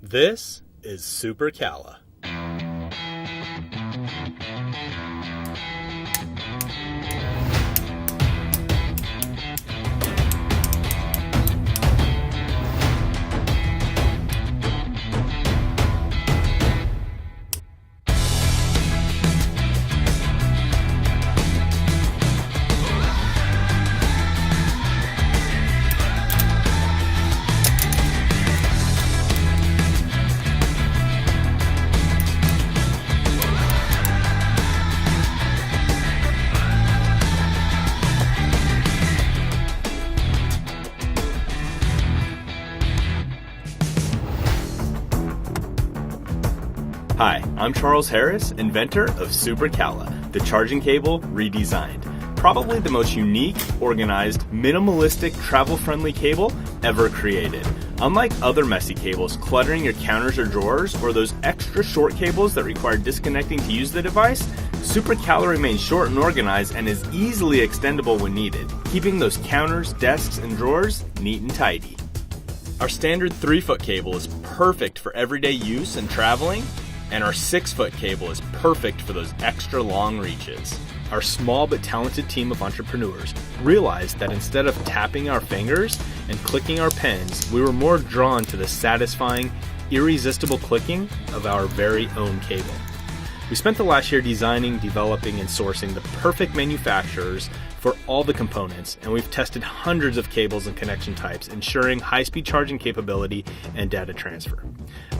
This is SuperCalla. Hi, I'm Charles Harris, inventor of SuperCalla, the charging cable redesigned. Probably the most unique, organized, minimalistic, travel-friendly cable ever created. Unlike other messy cables cluttering your counters or drawers, or those extra short cables that require disconnecting to use the device, SuperCalla remains short and organized and is easily extendable when needed, keeping those counters, desks, and drawers neat and tidy. Our standard 3-foot cable is perfect for everyday use and traveling, and our 6-foot cable is perfect for those extra long reaches. Our small but talented team of entrepreneurs realized that instead of tapping our fingers and clicking our pens, we were more drawn to the satisfying, irresistible clicking of our very own cable. We spent the last year designing, developing, and sourcing the perfect manufacturers for all the components, and we've tested hundreds of cables and connection types, ensuring high-speed charging capability and data transfer.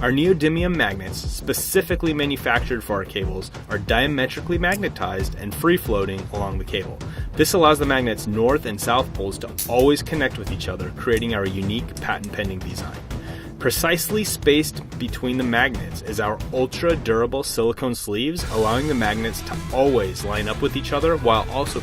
Our neodymium magnets, specifically manufactured for our cables, are diametrically magnetized and free-floating along the cable. This allows the magnet's north and south poles to always connect with each other, creating our unique patent-pending design. Precisely spaced between the magnets is our ultra-durable silicone sleeves, allowing the magnets to always line up with each other while also